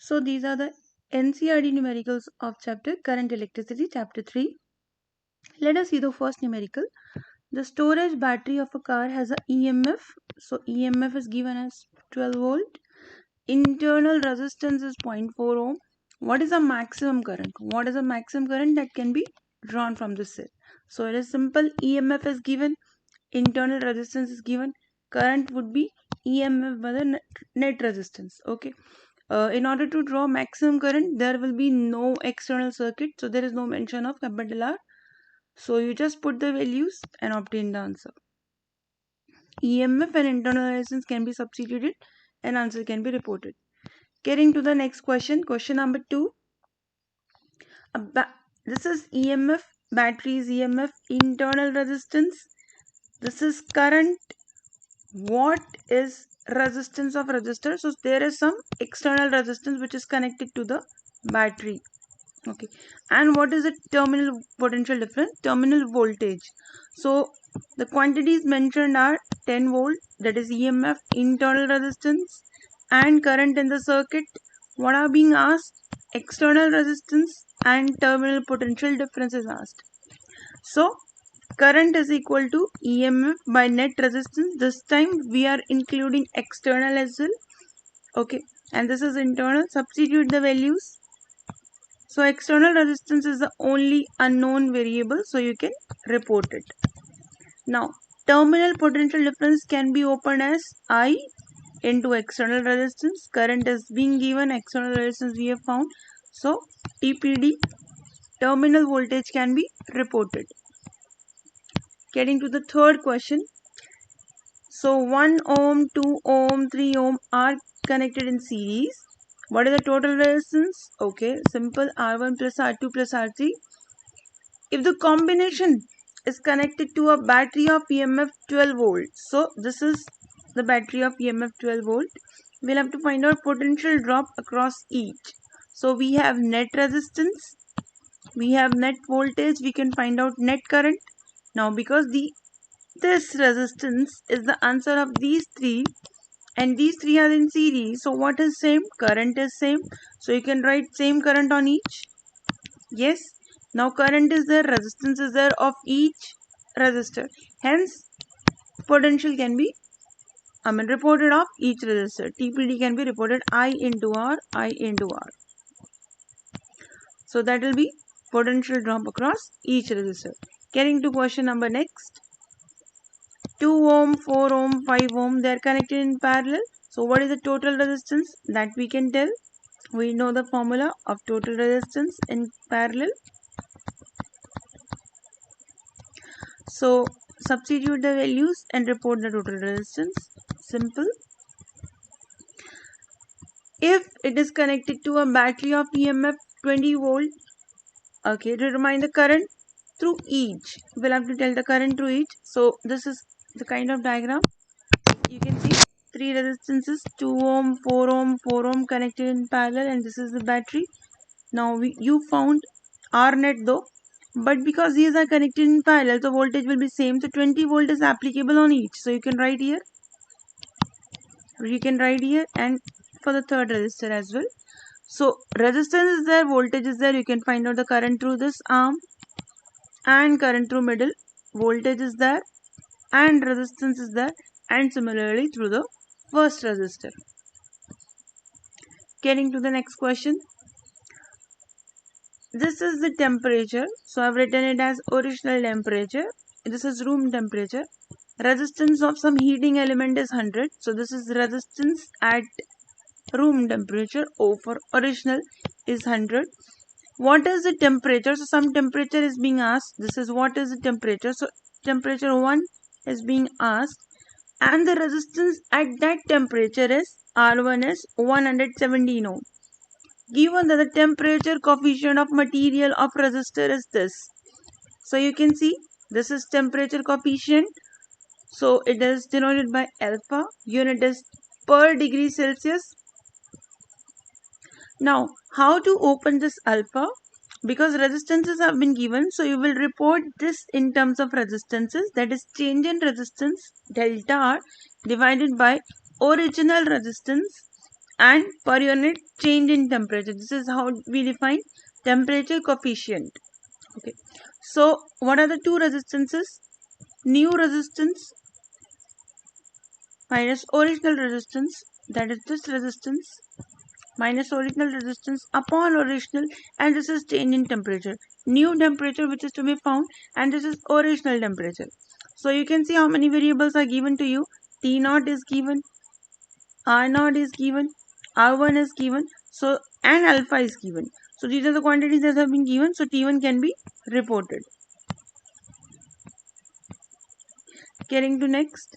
So these are the NCERT numericals of chapter Current Electricity, chapter 3. Let us see the first numerical. The storage battery of a car has a EMF. So EMF is given as 12 volt. Internal resistance is 0.4 ohm. What is the maximum current? What is the maximum current that can be drawn from this cell? So it is simple. EMF is given. Internal resistance is given. Current would be EMF by the net resistance. Okay. In order to draw maximum current, there will be no external circuit. So there is no mention of capital R. So you just put the values and obtain the answer. EMF and internal resistance can be substituted and answer can be reported. Getting to the next question, question number 2. This is EMF, batteries EMF, internal resistance. This is current. What is resistance of resistor? So there is some external resistance which is connected to the battery. Okay, and what is the terminal potential difference? Terminal voltage. So the quantities mentioned are 10 volt, that is EMF, internal resistance, and current in the circuit. What are being asked? External resistance and terminal potential difference is asked. So current is equal to EMF by net resistance. This time we are including external as well. Okay, and this is internal. Substitute the values. So external resistance is the only unknown variable, so you can report it. Now, terminal potential difference can be opened as I into external resistance. Current is being given, external resistance we have found. So TPD, terminal voltage, can be reported. Getting to the third question. So 1 ohm, 2 ohm, 3 ohm are connected in series. What is the total resistance? Okay, simple, R1 plus R2 plus R3. If the combination is connected to a battery of EMF 12 volts, so this is the battery of EMF 12 volt, we'll have to find out potential drop across each. So we have net resistance, we have net voltage, we can find out net current. Now because this resistance is the answer of these three and these three are in series, so what is same? Current is same, so you can write same current on each. Yes, now current is there, resistance is there of each resistor, hence potential can be reported of each resistor. TPD can be reported I into R, I into R. So that will be potential drop across each resistor. Getting to question number next. 2 ohm, 4 ohm, 5 ohm, they are connected in parallel. So what is the total resistance? That we can tell. We know the formula of total resistance in parallel. So substitute the values and report the total resistance. Simple. If it is connected to a battery of EMF 20 volt, okay, determine the current through each. We'll have to tell the current through each. So this is the kind of diagram. You can see three resistances, 2 ohm, 4 ohm, 4 ohm connected in parallel, and this is the battery. Now you found R net though, but because these are connected in parallel, the voltage will be same. So 20 volt is applicable on each. So you can write here. You can write here and for the third resistor as well. So resistance is there, voltage is there. You can find out the current through this arm and current through middle. Voltage is there and resistance is there, and similarly through the first resistor. Getting to the next question. This is the temperature. So I've written it as original temperature. This is room temperature. Resistance of some heating element is 100. So this is resistance at room temperature. O for original is 100. What is the temperature? So some temperature is being asked. This is what is the temperature. So temperature 1 is being asked. And the resistance at that temperature is R1 is 117 ohm. Given that the temperature coefficient of material of resistor is this. So you can see this is temperature coefficient. So it is denoted by alpha. Unit is per degree Celsius. Now how to open this alpha? Because resistances have been given, so you will report this in terms of resistances, that is change in resistance delta R divided by original resistance and per unit change in temperature. This is how we define temperature coefficient. Okay, so what are the two resistances? New resistance minus original resistance, that is this resistance minus original resistance upon original, and this is change in temperature. New temperature which is to be found, and this is original temperature. So you can see how many variables are given to you. T naught is given, R naught is given, R1 is given, so and alpha is given. So these are the quantities that have been given, so T1 can be reported. Getting to next.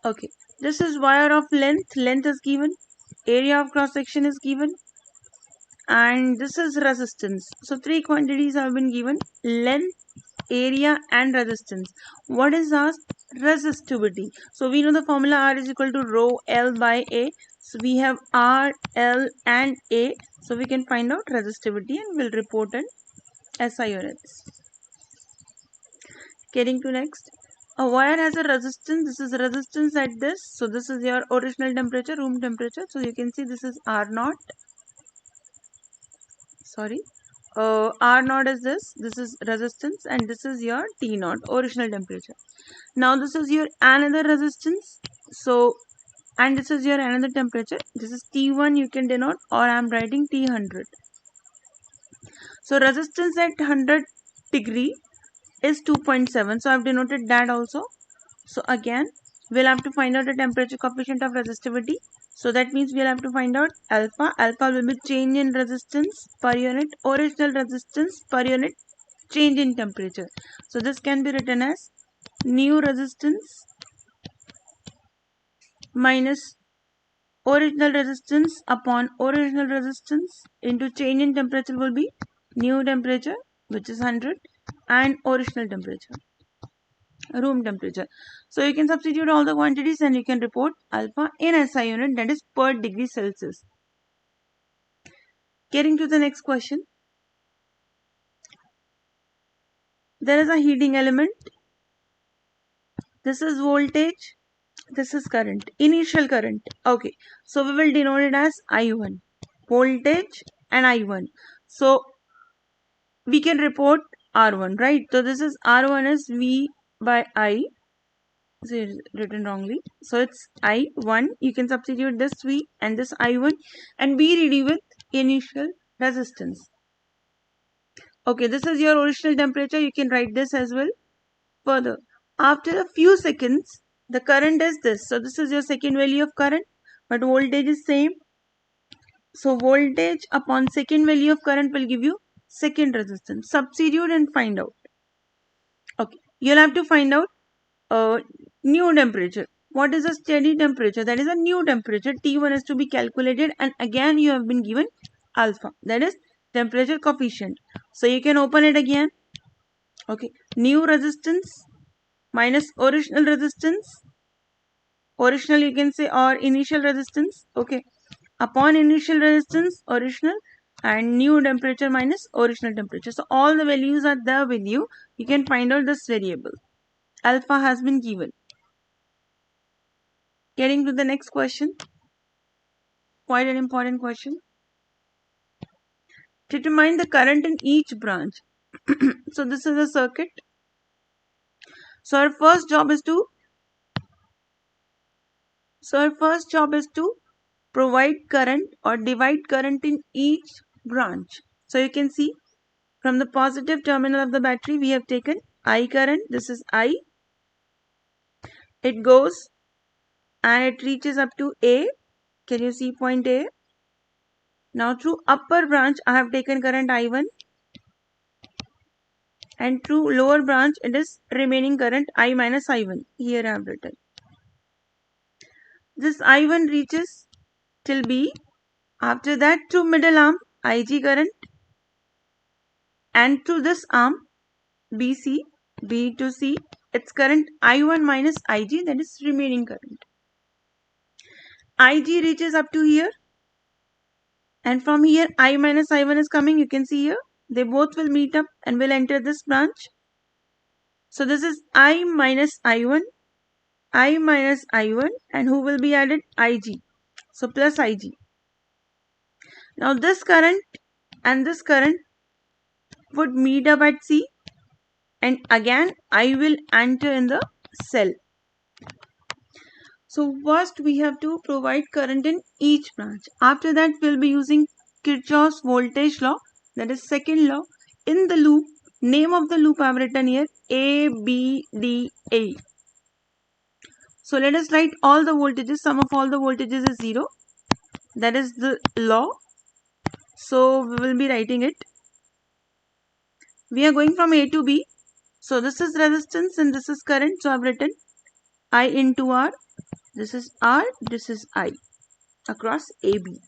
Okay, this is wire of length. Length is given, area of cross section is given, and this is resistance. So three quantities have been given: length, area, and resistance. What is asked? Resistivity. So we know the formula R is equal to rho L by A. So we have R, L, and A. So we can find out resistivity and we'll report in SI units. Getting to next. A wire has a resistance. This is resistance at this. So this is your original temperature, room temperature. So you can see this is R naught. Sorry. R naught is this. This is resistance, and this is your T naught, original temperature. Now this is your another resistance. So, and this is your another temperature. This is T1 you can denote, or I am writing T100. So resistance at 100 degree is 2.7. So I have denoted that also. So again, we'll have to find out the temperature coefficient of resistivity. So that means we'll have to find out alpha. Alpha will be change in resistance per unit, original resistance per unit, change in temperature. So this can be written as new resistance minus original resistance upon original resistance into change in temperature will be new temperature, which is 100, and original temperature, room temperature. So you can substitute all the quantities and you can report alpha in SI unit, that is per degree Celsius. Getting to the next question. There is a heating element. This is voltage. This is current. Initial current. Okay. So we will denote it as I1. Voltage and I1. So we can report R1, right? So this is R1 is V by I. So it is written wrongly. So it's I1. You can substitute this V and this I1 and be ready with initial resistance. Okay, this is your original temperature. You can write this as well. Further, after a few seconds, the current is this. So this is your second value of current, but voltage is same. So voltage upon second value of current will give you second resistance. Substitute and find out. Okay, you'll have to find out new temperature. What is a steady temperature? That is a new temperature. T1 is to be calculated, and again you have been given alpha. That is temperature coefficient. So you can open it again. Okay, new resistance minus original resistance. Original you can say, or initial resistance. Okay, upon initial resistance, original, and new temperature minus original temperature. So all the values are there with you. You can find out this variable. Alpha has been given. Getting to the next question. Quite an important question. Determine the current in each branch. So this is a circuit. So our first job is to provide current or divide current in each branch. So you can see from the positive terminal of the battery we have taken I current. This is I. It goes and it reaches up to A. Can you see point A? Now through upper branch I have taken current I1, and through lower branch it is remaining current I minus I1. Here I have written. This I1 reaches till B. After that through middle arm IG current, and through this arm BC, B to C, its current I1 minus IG, that is remaining current. IG reaches up to here, and from here I minus I1 is coming. You can see here they both will meet up and will enter this branch. So this is I minus I1, and who will be added? IG. So plus Ig. Now this current and this current would meet up at C, and again I will enter in the cell. So first we have to provide current in each branch. After that we'll be using Kirchhoff's voltage law, that is second law. In the loop, name of the loop I have written here A, B, D, A. So let us write all the voltages. Sum of all the voltages is 0. That is the law. So we will be writing it. We are going from A to B. So this is resistance and this is current. So I have written I into R. This is R. This is I across AB.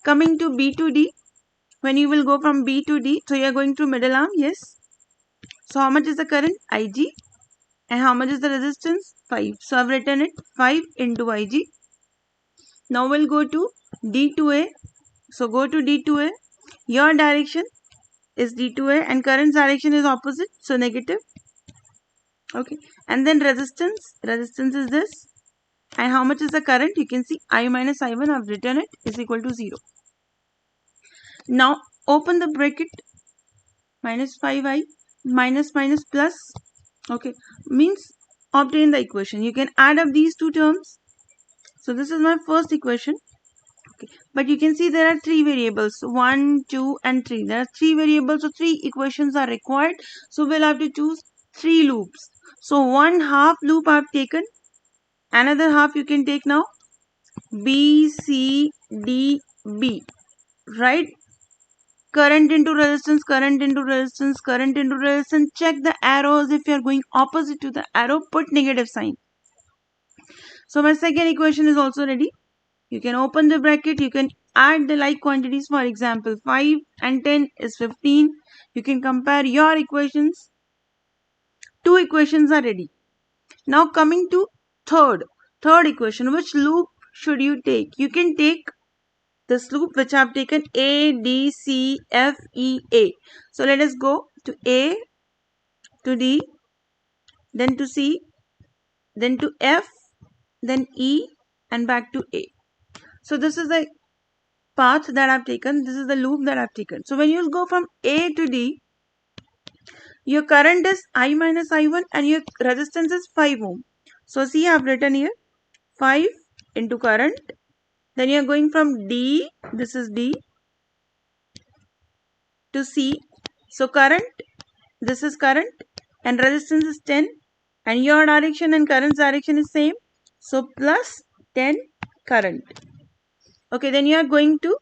Coming to B to D. When you will go from B to D, so you are going through middle arm. Yes. So how much is the current? Ig. And how much is the resistance? 5. So I have written it 5 into Ig. Now we'll go to D to A. So go to D to A. Your direction is D to A and current direction is opposite. So negative. Okay. And then resistance. Resistance is this. And how much is the current? You can see I minus I1, I have written it, is equal to 0. Now open the bracket. Minus 5I minus minus plus. Okay. Means obtain the equation. You can add up these two terms. So this is my first equation. Okay. But you can see there are three variables, 1, 2 and 3. There are three variables, so three equations are required. So we'll have to choose three loops. So one half loop I've taken. Another half you can take now. B, C, D, B. Right? Current into resistance, current into resistance, current into resistance. Check the arrows. If you are going opposite to the arrow, put negative sign. So my second equation is also ready. You can open the bracket. You can add the like quantities. For example, 5 and 10 is 15. You can compare your equations. Two equations are ready. Now coming to third equation. Which loop should you take? You can take this loop which I have taken A, D, C, F, E, A. So let us go to A, to D, then to C, then to F, then E, and back to A. So this is the path that I've taken. This is the loop that I've taken. So when you go from A to D, your current is I minus I1 and your resistance is 5 ohm. So see, I've written here 5 into current. Then you are going from D, this is D, to C. So current, this is current, and resistance is 10, and your direction and current's direction is same. So plus 10 current. Okay, then you are going to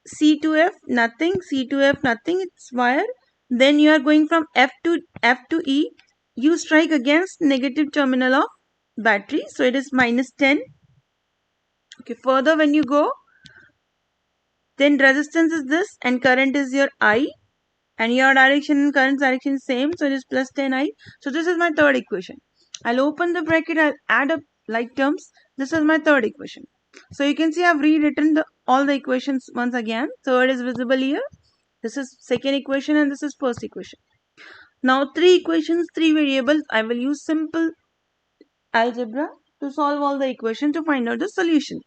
C to F, nothing, C to F, nothing, it's wire. Then you are going from F to E. You strike against negative terminal of battery. So it is minus 10. Okay, further when you go, then resistance is this and current is your I. And your direction and current direction is same. So it is plus 10I. So this is my third equation. I'll open the bracket. I'll add up like terms. This is my third equation. So you can see I've rewritten all the equations once again. Third is visible here. This is second equation and this is first equation. Now three equations, three variables. I will use simple algebra to solve all the equations to find out the solution.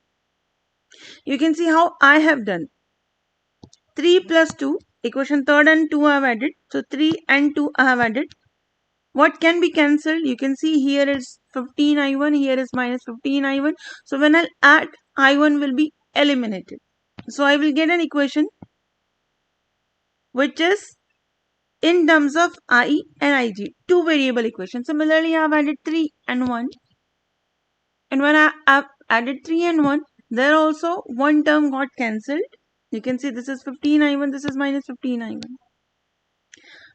You can see how I have done. 3 plus 2, equation third and 2 I have added. So 3 and 2 I have added. What can be cancelled? You can see here is 15I1, here is minus 15I1. So when I add, I1 will be eliminated. So I will get an equation which is in terms of I and Ig, two variable equation. Similarly, I have added 3 and 1. And when I have added 3 and 1, there also one term got cancelled. You can see this is 15I1, this is minus 15I1.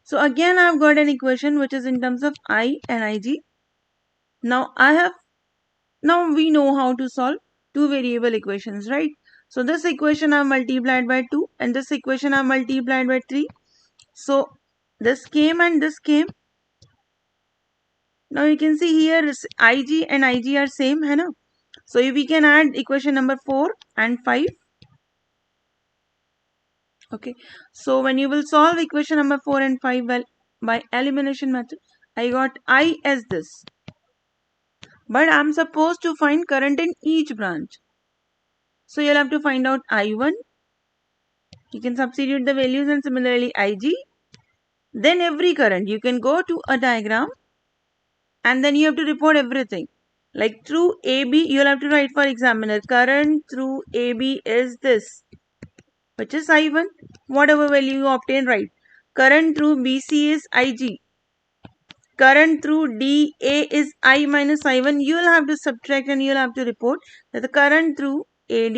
So again I have got an equation which is in terms of I and Ig. Now we know how to solve two variable equations, right? So this equation I have multiplied by 2 and this equation I have multiplied by 3. So this came and this came. Now you can see here Ig and Ig are same, hai na? So we can add equation number 4 and 5. Okay. So when you will solve equation number 4 and 5 by elimination method, I got I as this. but I'm supposed to find current in each branch. So you'll have to find out I1. You can substitute the values, and similarly IG. Then every current, you can go to a diagram and then you have to report everything. Like through AB, you'll have to write for examiner, current through AB is this, which is I1. Whatever value you obtain, write. Current through BC is IG. Current through DA is I minus I1. You will have to subtract and you will have to report that the current through AD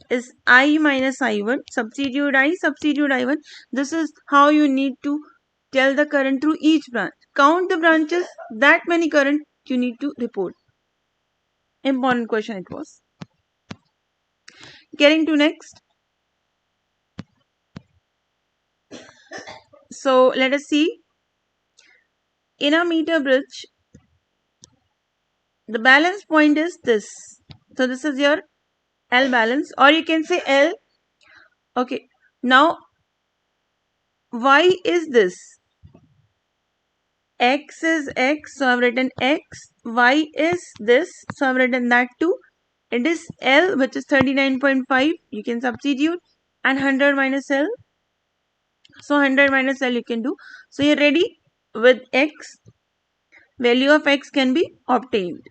is I minus I1. Substitute I, substitute I1. This is how you need to tell the current through each branch. Count the branches, that many current you need to report. Important question it was. Getting to next. So let us see. In a meter bridge, the balance point is this. So this is your L balance, or you can say L. Okay. Now, Y is this. X is X, so I've written X. Y is this, so I've written that too. It is L, which is 39.5. You can substitute, and 100 minus L. So 100 minus L you can do. So you're ready with X. Value of X can be obtained.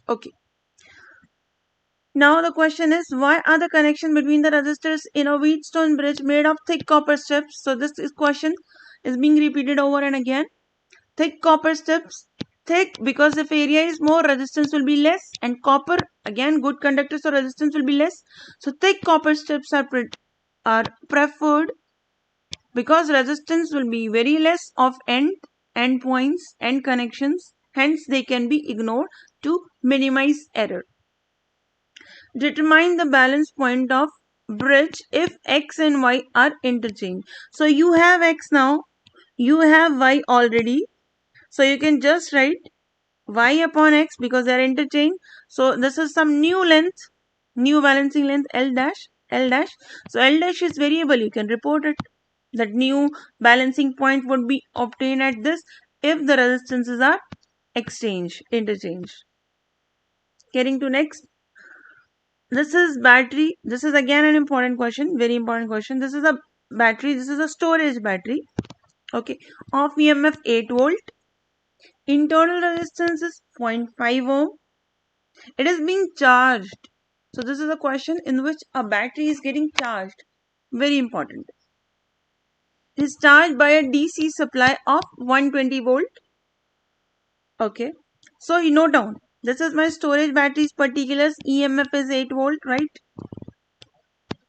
Okay. Now the question is, why are the connection between the resistors in a Wheatstone bridge made of thick copper strips? So this question is being repeated over and again. Thick copper strips, thick because if area is more, resistance will be less, and copper, again good conductor, so resistance will be less. So thick copper strips are preferred because resistance will be very less of end points, end connections, hence they can be ignored to minimize error. Determine the balance point of bridge if X and Y are interchanged. So you have X now, you have Y already. So you can just write Y upon X because they are interchanged. So this is some new length, new balancing length L dash, L dash. So L dash is variable, you can report it. That new balancing point would be obtained at this if the resistances are interchanged. Getting to next. This is battery. This is again an important question, very important question. This is a battery, this is a storage battery. Okay, of EMF 8 volt. Internal resistance is 0.5 ohm. It is being charged. So this is a question in which a battery is getting charged. Very important. It is charged by a DC supply of 120 volt. Okay. So you note down. This is my storage battery's particulars. EMF is 8 volt, right?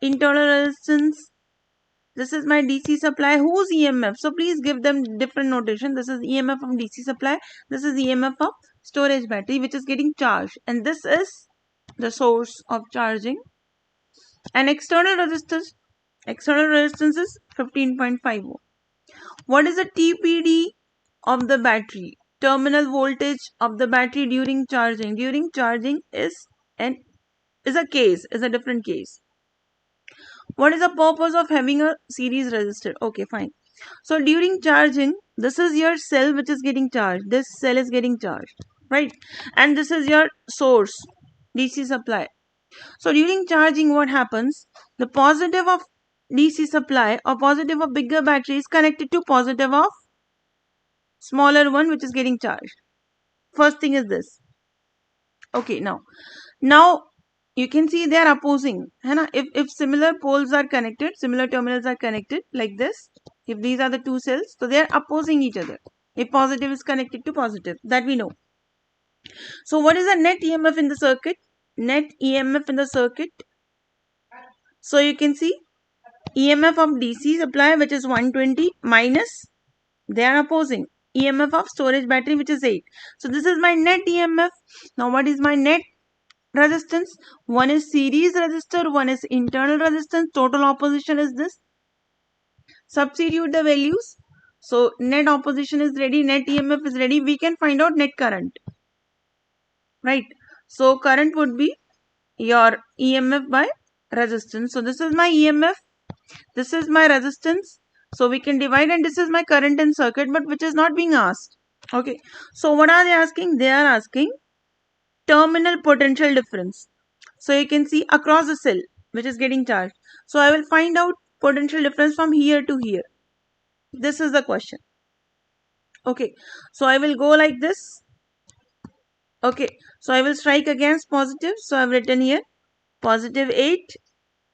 Internal resistance. This is my DC supply. Whose EMF? So please give them different notation. This is EMF of DC supply. This is EMF of storage battery which is getting charged. And this is the source of charging. And external resistance is 15.5 ohm. What is the TPD of the battery? Terminal voltage of the battery during charging. During charging is a different case. What is the purpose of having a series resistor? Okay, fine. So during charging, this is your cell which is getting charged. This cell is getting charged, right? And this is your source, DC supply. So during charging, what happens? The positive of DC supply or positive of bigger battery is connected to positive of smaller one which is getting charged. First thing is this. Okay, now you can see they are opposing. If similar poles are connected, similar terminals are connected like this, if these are the two cells, so they are opposing each other. If positive is connected to positive, that we know. So what is the net EMF in the circuit? Net EMF in the circuit. So you can see EMF of DC supply which is 120 minus, they are opposing, EMF of storage battery which is 8. So this is my net EMF. Now what is my net resistance? One is series resistor, one is internal resistance. Total opposition is this. Substitute the values. So net opposition is ready, net EMF is ready. We can find out net current, right? So current would be your EMF by resistance. So this is my EMF, this is my resistance. So we can divide, and this is my current in circuit, but which is not being asked. Okay, so what are they asking? They are asking terminal potential difference. So you can see across the cell which is getting charged. So I will find out potential difference from here to here. This is the question. Okay, so I will go like this. Okay, so I will strike against positive. So I've written here positive 8,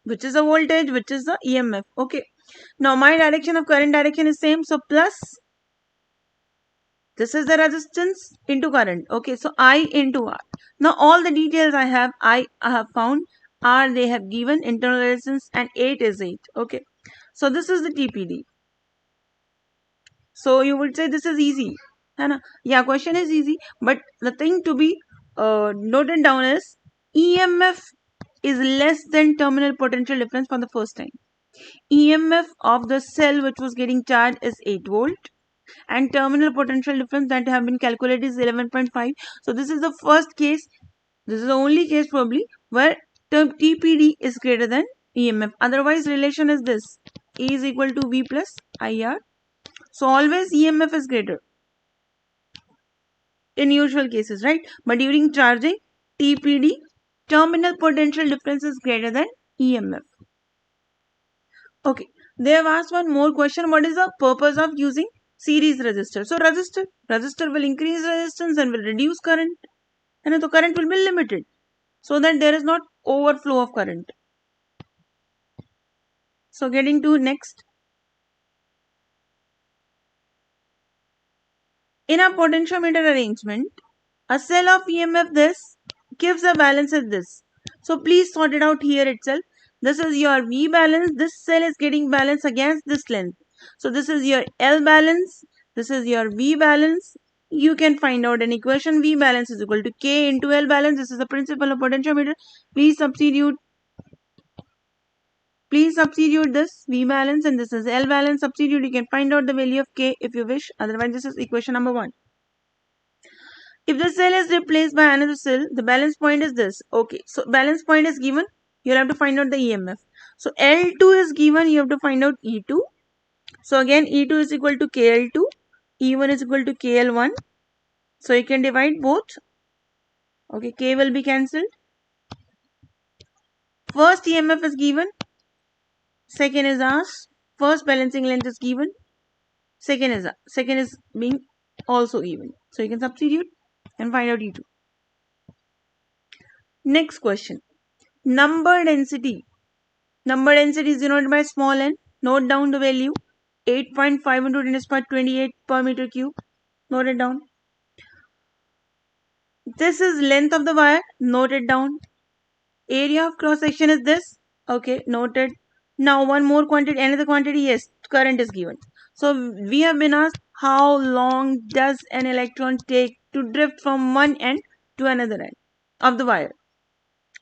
which is the voltage, which is the EMF. Okay, now my direction of current direction is same. So plus, this is the resistance into current. Okay, so I into R. Now all the details I have found are they have given internal resistance, and 8 is 8. Okay, so this is the TPD. So you would say this is easy. Yeah, question is easy, but the thing to be noted down is EMF is less than terminal potential difference for the first time. EMF of the cell which was getting charged is 8 volt, and terminal potential difference that have been calculated is 11.5. So this is the first case, this is the only case probably where term TPD is greater than EMF. Otherwise relation is this, E is equal to V plus IR. So always EMF is greater in usual cases, right? But during charging, TPD, terminal potential difference, is greater than EMF. Okay, they have asked one more question. What is the purpose of using series resistor? So resistor will increase resistance and will reduce current, and the current will be limited so that there is not overflow of current. So getting to next. In a potentiometer arrangement, a cell of EMF this gives a balance as this. So please sort it out here itself. This is your V balance. This cell is getting balance against this length. So this is your L balance. This is your V balance. You can find out an equation. V balance is equal to K into L balance. This is the principle of potentiometer. Please substitute this V balance, and this is L balance. Substitute. You can find out the value of K if you wish. Otherwise, this is equation number 1. If the cell is replaced by another cell, the balance point is this. Okay, so balance point is given. You'll have to find out the EMF. So L2 is given. You have to find out E2. So again, E2 is equal to KL2. E1 is equal to KL1. So you can divide both. Okay, K will be cancelled. First EMF is given. Second is asked. First balancing length is given. Second is being also given. So you can substitute and find out E2. Next question. Number density. Number density is denoted by small n. Note down the value. 8.5 into 10 to the power 28 per meter cube. Note it down. This is length of the wire. Note it down. Area of cross section is this. Okay, noted. Now one more quantity, another quantity. Yes, current is given. So we have been asked how long does an electron take to drift from one end to another end of the wire.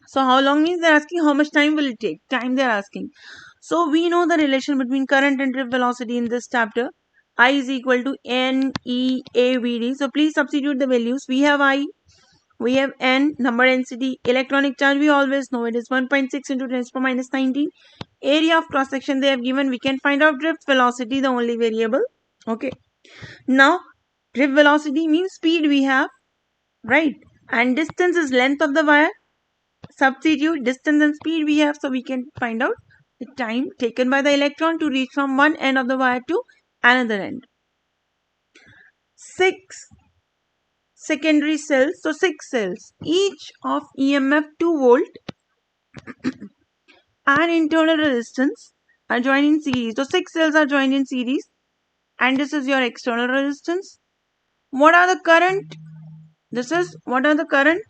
So how long means they're asking how much time will it take. Time they're asking. So we know the relation between current and drift velocity in this chapter. I is equal to NeAVD. So please substitute the values. We have I, we have N, number density, electronic charge. We always know it is 1.6 into 10 to the power minus 19. Area of cross section they have given. We can find out drift velocity, the only variable. Okay. Now drift velocity means speed we have, right? And distance is length of the wire. Substitute distance and speed we have, so we can find out the time taken by the electron to reach from one end of the wire to another end. 6 secondary cells, so 6 cells, each of EMF 2 volt and internal resistance are joined in series. So 6 cells are joined in series, and this is your external resistance. What are the current? What are the current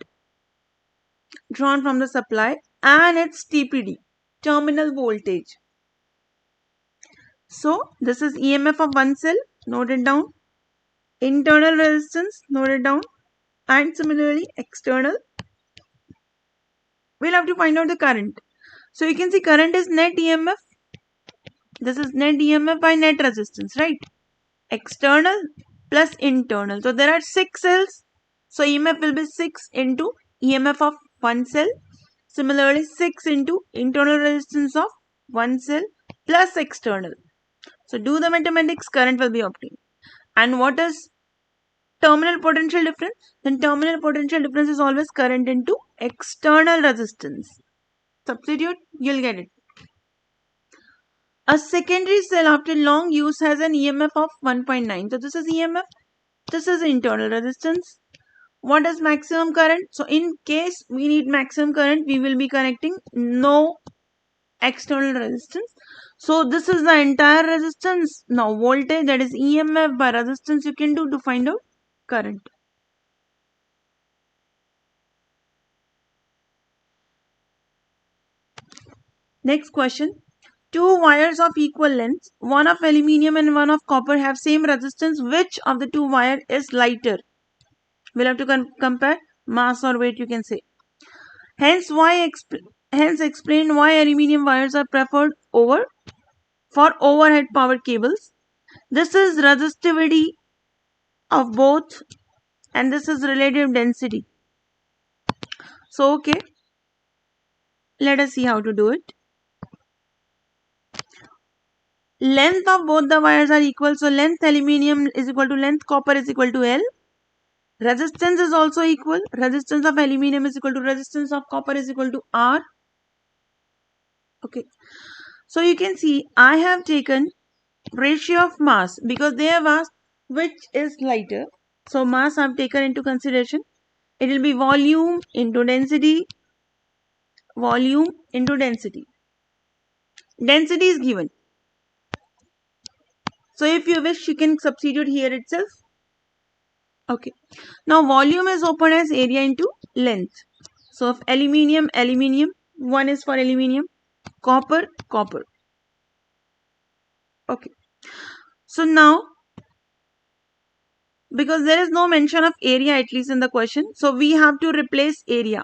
drawn from the supply, and its TPD, terminal voltage. So this is EMF of one cell, note it down. Internal resistance, note it down. And similarly external. We'll have to find out the current. So you can see current is net EMF. This is net EMF by net resistance, right? External plus internal. So there are 6 cells. So EMF will be 6 into EMF of one cell. Similarly, 6 into internal resistance of one cell plus external. So do the mathematics, current will be obtained. And what is terminal potential difference? Then terminal potential difference is always current into external resistance. Substitute, you'll get it. A secondary cell after long use has an EMF of 1.9. So this is EMF, this is internal resistance. What is maximum current? So in case we need maximum current, we will be connecting no external resistance. So this is the entire resistance. Now voltage, that is EMF by resistance, you can do to find out current. Next question. Two wires of equal length, one of aluminium and one of copper, have same resistance. Which of the two wire is lighter? We'll have to compare mass or weight, you can say. Hence explain why aluminium wires are preferred for overhead power cables. This is resistivity of both and this is relative density. So okay, let us see how to do it. Length of both the wires are equal, so length aluminium is equal to length copper is equal to L. Resistance is also equal. Resistance of aluminium is equal to resistance of copper is equal to R. Okay. So you can see I have taken ratio of mass because they have asked which is lighter. So mass I have taken into consideration. It will be volume into density. Volume into density. Density is given. So if you wish, you can substitute here itself. Okay. Now volume is open as area into length. So of aluminium, aluminium. One is for aluminium. Copper, copper. Okay. So now, because there is no mention of area at least in the question, so we have to replace area.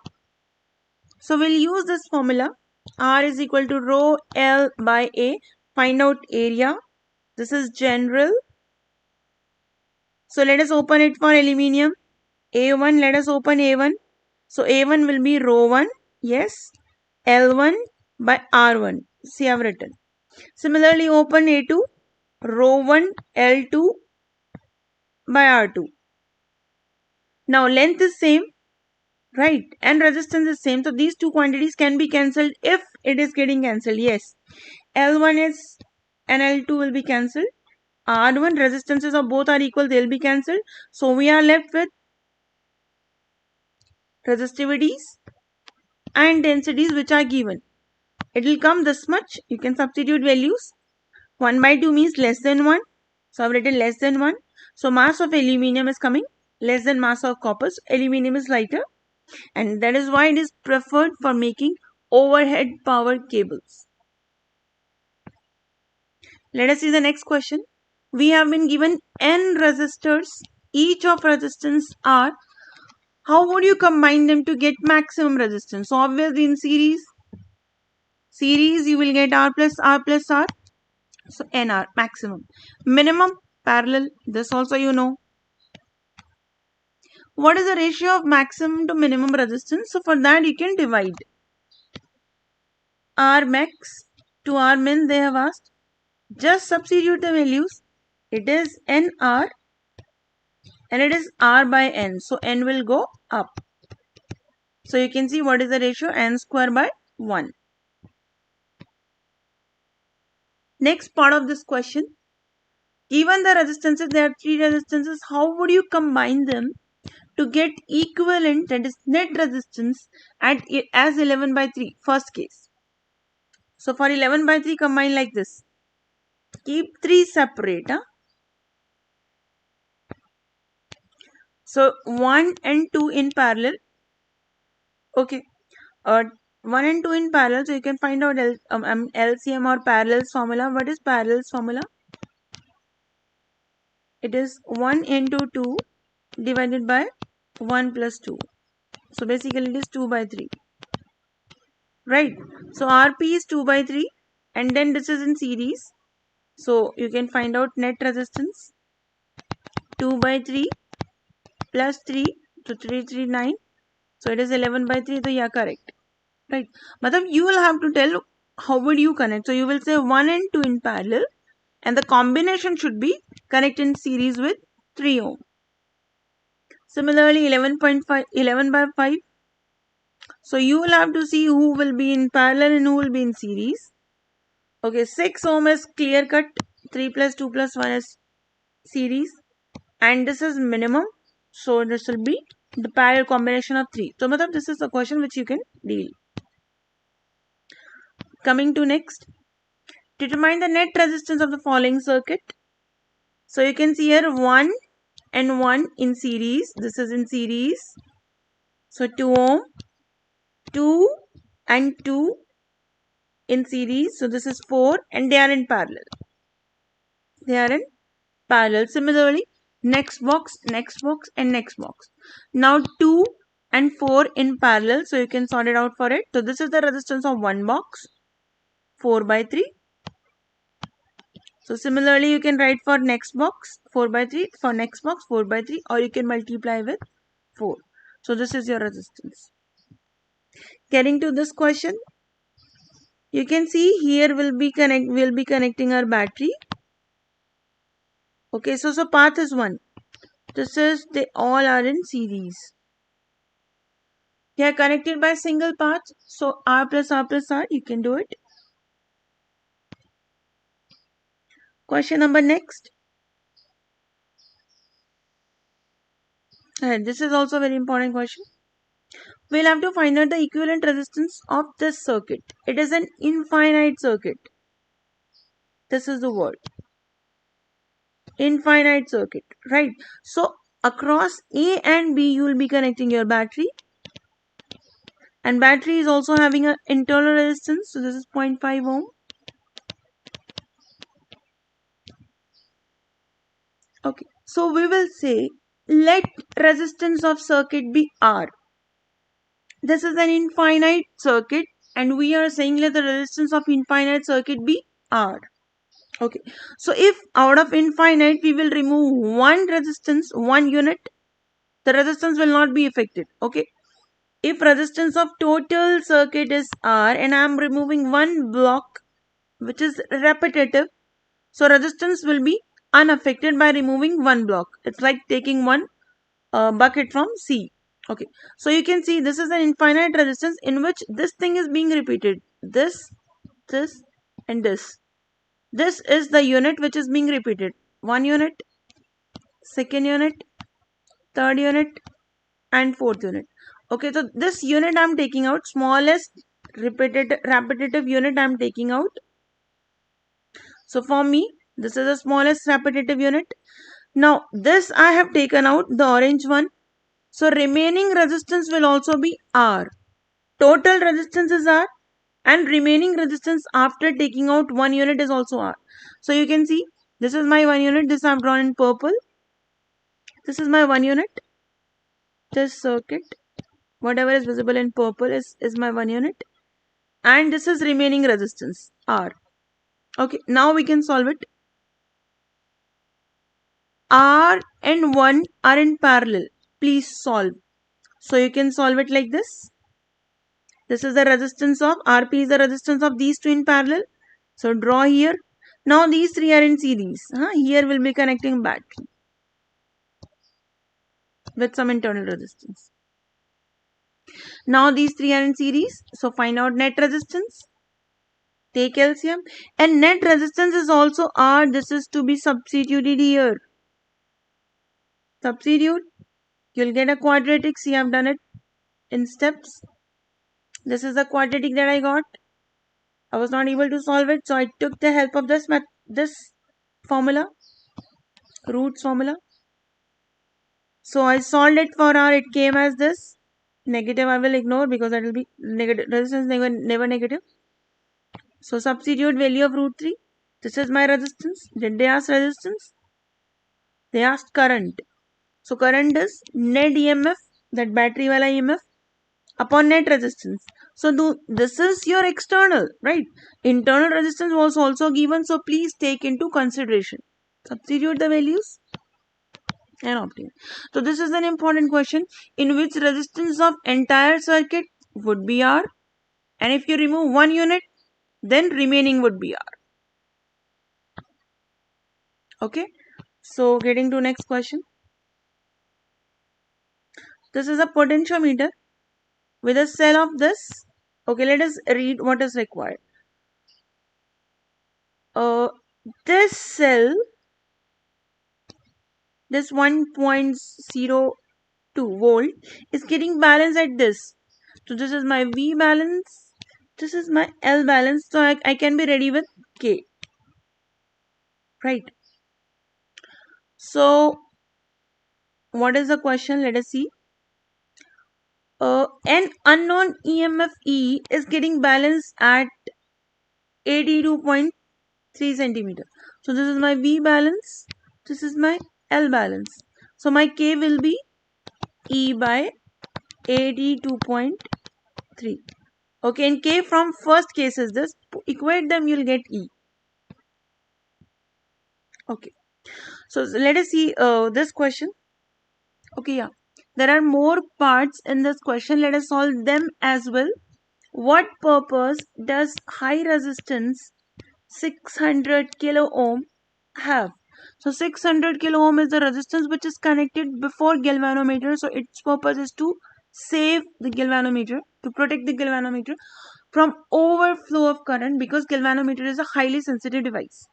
So we'll use this formula. R is equal to rho L by A. Find out area. This is general. So let us open it for aluminium. A1, let us open A1. So A1 will be rho 1. Yes. L1 by R1. See, I have written. Similarly, open A2. Rho 1 L2 by R2. Now length is same, right? And resistance is same. So these two quantities can be cancelled if it is getting cancelled. Yes. L1 is and L2 will be cancelled. R1 resistances of both are equal. They will be cancelled. So we are left with resistivities and densities which are given. It will come this much. You can substitute values. 1 by 2 means less than 1. So I've written less than 1. So mass of aluminium is coming less than mass of copper. So aluminium is lighter. And that is why it is preferred for making overhead power cables. Let us see the next question. We have been given n resistors. Each of resistance R. How would you combine them to get maximum resistance? So obviously in series you will get R plus R plus R. So NR maximum. Minimum parallel. This also you know. What is the ratio of maximum to minimum resistance? So for that you can divide. R max to R min they have asked. Just substitute the values. It is NR and it is R by N. So N will go up. So you can see what is the ratio, N square by 1. Next part of this question. Given the resistances, there are 3 resistances. How would you combine them to get equivalent, that is net resistance as 11 by 3? First case. So for 11 by 3 combine like this. Keep 3 separate. So 1 and 2 in parallel. Okay. 1 and 2 in parallel. So you can find out LCM or parallels formula. What is parallels formula? It is 1 into 2 divided by 1 plus 2. So basically it is 2 by 3. Right. So RP is 2 by 3 and then this is in series. So you can find out net resistance 2 by 3 plus 3. So 3, 3, 9. So it is 11 by 3. So yeah, correct. right? Matlab you will have to tell how would you connect. So you will say 1 and 2 in parallel, and the combination should be connect in series with 3 ohm. Similarly, 11.5, 11 by 5. So you will have to see who will be in parallel and who will be in series. Okay, 6 ohm is clear cut, 3 plus 2 plus 1 is series, and this is minimum. So this will be the parallel combination of 3. So matlab this is a question which you can deal. Coming to next, determine the net resistance of the following circuit. So you can see here 1 and 1 in series. This is in series. So 2 ohm, 2 and 2 in series. So this is 4, and they are in parallel. They are in parallel. Similarly, next box, and next box. Now 2 and 4 in parallel. So you can sort it out for it. So this is the resistance of one box, 4 by 3. So similarly, you can write for next box 4 by 3, for next box 4 by 3, or you can multiply with 4. So this is your resistance. Getting to this question, you can see here we'll be connecting our battery. Okay, so path is 1. This is, they all are in series. They are connected by single path. So R plus R plus R, you can do it. Question number next. This is also a very important question. We'll have to find out the equivalent resistance of this circuit. It is an infinite circuit. This is the word. Infinite circuit, right? So across A and B, you will be connecting your battery. And battery is also having an internal resistance. So this is 0.5 ohm. Okay. So we will say, let resistance of circuit be R. This is an infinite circuit, and we are saying let the resistance of infinite circuit be R. Okay. So if out of infinite we will remove one resistance, one unit, the resistance will not be affected. Okay. If resistance of total circuit is R and I am removing one block which is repetitive, so resistance will be unaffected by removing one block. It's like taking one bucket from C. Okay, so you can see this is an infinite resistance in which this thing is being repeated. This, and this. This is the unit which is being repeated. One unit, second unit, third unit, and fourth unit. Okay, so this unit I'm taking out, smallest repetitive unit I'm taking out. So for me, this is the smallest repetitive unit. Now this I have taken out, the orange one. So remaining resistance will also be R. Total resistance is R, and remaining resistance after taking out one unit is also R. So you can see this is my one unit. This I have drawn in purple. This is my one unit. This circuit, whatever is visible in purple is my one unit. And this is remaining resistance R. Okay, now we can solve it. R and 1 are in parallel. Please solve. So you can solve it like this. This is the resistance of RP is the resistance of these two in parallel. So draw here. Now these three are in series. Here we'll be connecting battery with some internal resistance. Now these three are in series. So find out net resistance. Take LCM. And net resistance is also R. This is to be substituted here. Substitute. You'll get a quadratic. See, I've done it in steps. This is the quadratic that I got. I was not able to solve it, so I took the help of this formula, roots formula. So I solved it for R. It came as this. Negative I will ignore because that will be negative. Resistance never negative. So substitute value of root 3. This is my resistance. Did they ask resistance? They asked current. So current is net EMF, that battery wala EMF, upon net resistance. So this is your external, right? Internal resistance was also given, so please take into consideration. Substitute the values and obtain. So this is an important question, in which resistance of entire circuit would be R And if you remove one unit, then remaining would be R. Okay. So getting to next question. This is a potentiometer with a cell of this. Okay, let us read what is required. Uh, this cell, this 1.02 volt is getting balance at this. So this is my V balance. This is my L balance. So I can be ready with K. Right. So what is the question? Let us see. An unknown EMF E is getting balanced at 82.3 centimeter. So this is my V balance. This is my L balance. So my K will be E by 82.3. Okay, and K from first case is this. Equate them, you'll get E. Okay. So let us see this question. Okay, yeah. There are more parts in this question. Let us solve them as well. What purpose does high resistance 600 kilo ohm have? So 600 kilo ohm is the resistance which is connected before galvanometer. So its purpose is to save the galvanometer, to protect the galvanometer from overflow of current, because galvanometer is a highly sensitive device.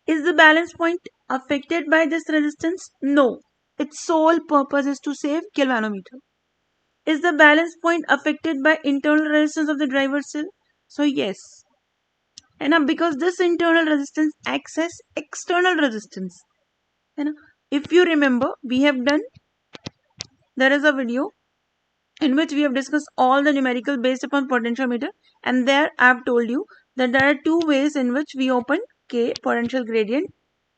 Is the balance point affected by this resistance? No. Its sole purpose is to save galvanometer. Is the balance point affected by internal resistance of the driver cell? So yes. And because this internal resistance acts as external resistance. And if you remember, we have done, there is a video in which we have discussed all the numerical based upon potentiometer, and there I have told you that there are two ways in which we open K potential gradient.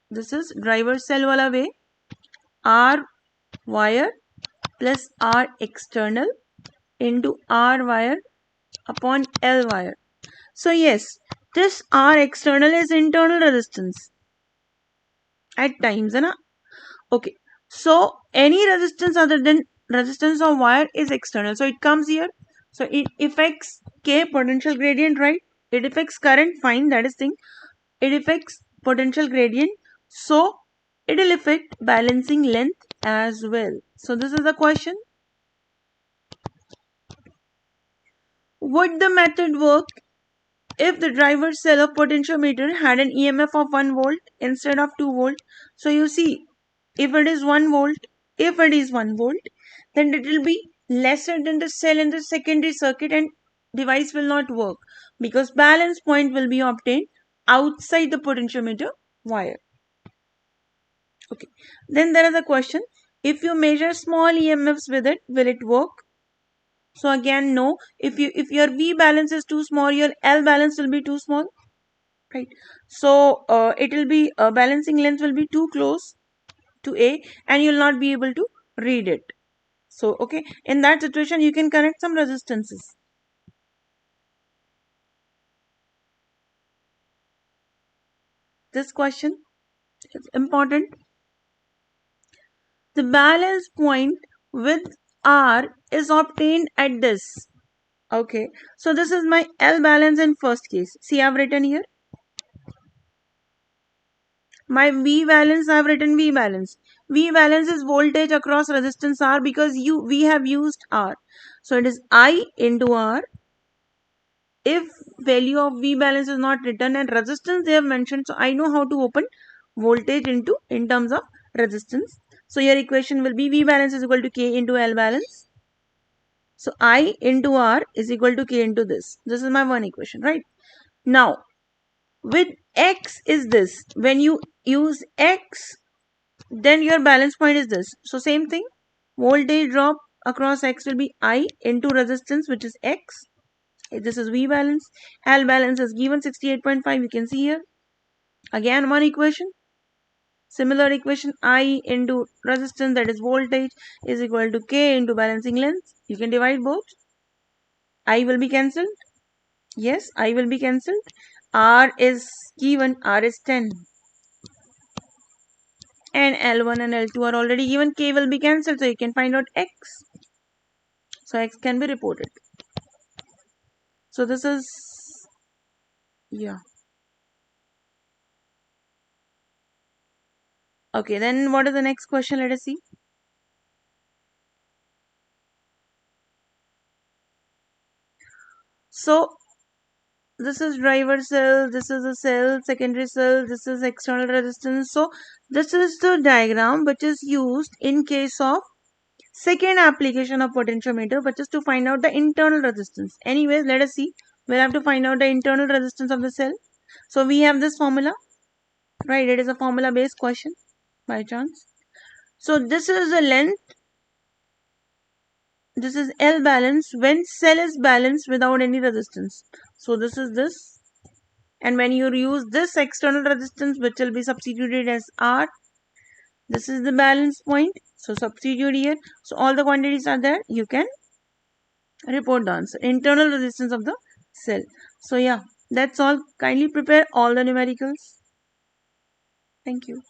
This is driver cell wala way, R wire plus R external into R wire upon L wire. So yes, this R external is internal resistance at times, na? Okay. So any resistance other than resistance of wire is external. So it comes here. So it affects K potential gradient, right? It affects current, fine, that is thing. It affects potential gradient. So it will affect balancing length as well. So this is the question. Would the method work if the driver cell of potentiometer had an EMF of 1 volt instead of 2 volt? So you see, if it is 1 volt, if it is 1 volt, then it will be lesser than the cell in the secondary circuit and device will not work, because balance point will be obtained outside the potentiometer wire. Okay. Then there is a question, if you measure small EMFs with it, will it work? So again, no. If your V balance is too small, your L balance will be too small, right? So it will be balancing length will be too close to A, and you'll not be able to read it. So okay, in that situation, you can connect some resistances. This question is important. The balance point with R is obtained at this. Okay, so this is my L balance in first case. See, I've written here. My V balance, I've written V balance. V balance is voltage across resistance R, because we have used R. So it is I into R. If value of V balance is not written and resistance they have mentioned, so I know how to open voltage into in terms of resistance. So your equation will be V balance is equal to K into L balance. So I into R is equal to K into this. This is my one equation, right? Now with X is this. When you use X, then your balance point is this. So same thing, voltage drop across X will be I into resistance, which is X. This is V balance. L balance is given 68.5. You can see here. Again, one equation. Similar equation, I into resistance, that is voltage, is equal to K into balancing length. You can divide both. I will be cancelled. Yes, I will be cancelled. R is given. R is 10. And L1 and L2 are already given. K will be cancelled. So you can find out X. So X can be reported. So this is, yeah. Okay, then what is the next question? Let us see. So this is driver cell, this is a cell, secondary cell, this is external resistance. So this is the diagram which is used in case of second application of potentiometer, which is to find out the internal resistance. Anyways, let us see. We'll have to find out the internal resistance of the cell. So we have this formula, right? It is a formula based question by chance. So this is the length. This is L balance when cell is balanced without any resistance. So this is this. And when you use this external resistance, which will be substituted as R, this is the balance point. So substitute here. So all the quantities are there. You can report the answer. Internal resistance of the cell. So yeah, that's all. Kindly prepare all the numericals. Thank you.